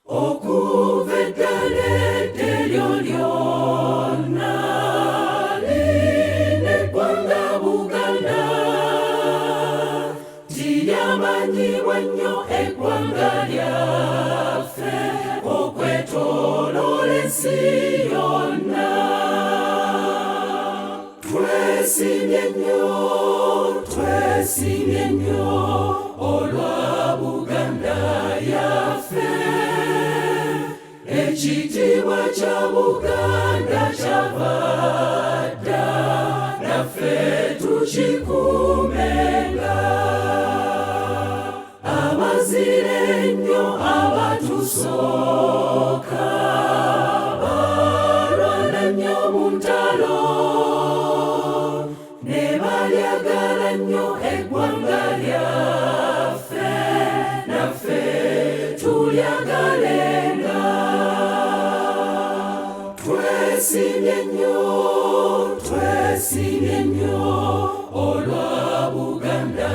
okuvedale delyo lyonna lineggwanga Buganda tiryamanyibwa nnyo eggwanga lyaffe okwetooloola ensi yonna. Twesimye nnyo olwa Buganda yaffe, ekitiibwa kya Buganda kyava dda, naffe tukikuumenga. Abazira ennyo abatusooka balwana nnyo mu ntalo, ne balyagala nnyo eggwanga lyaffe, naffe tulyagalenga. Twesimye nnyo olwa Buganda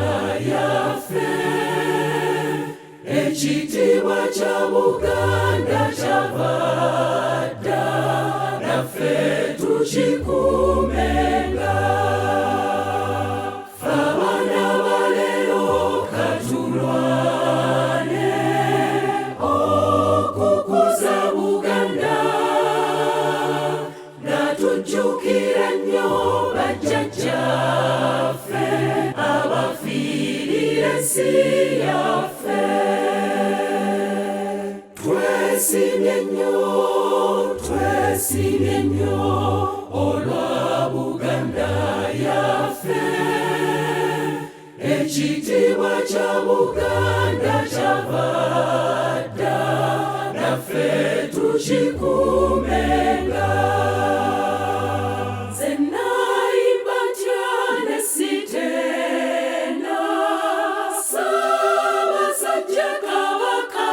yaffe, ekitiibwa kya Buganda kyava dda, naffe tukikuumenga. Ffe abaana ba leero katulwane okukuza Buganda, nga tujjukira nnyo bajjajjaffe abafiirira ensi yaffe. Twesimye nnyo olwa Buganda yaffe, ekitiibwa kya Buganda kyava dda, naffe tukikuumenga. Nze nayimba ntya ne siteena, Ssaabasajja Kabaka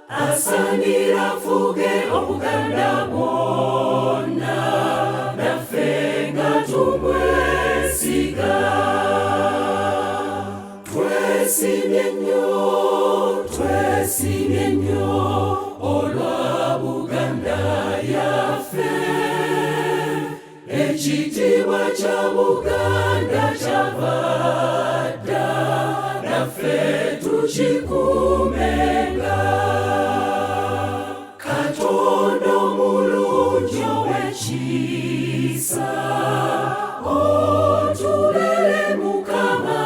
asaanira afuge Obuganda bwonna, naffe nga tumwesiga. Twesimye nnyo olwa Buganda yaffe, ekitiibwa kya Buganda kyava dda, naffe tukikuumenga. Katonda omulungi ow'ekisa, otubeere Mukama,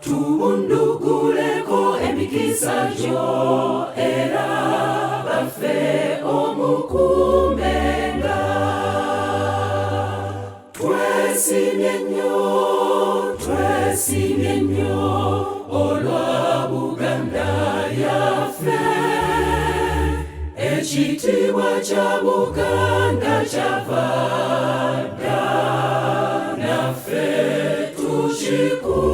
tubunduguleko emikisa gyo era baffe omukuumenga. Twesimye nnyo olwa Buganda yaffe, ekitiibwa kya Buganda kyava dda, naffe tukikuumenga.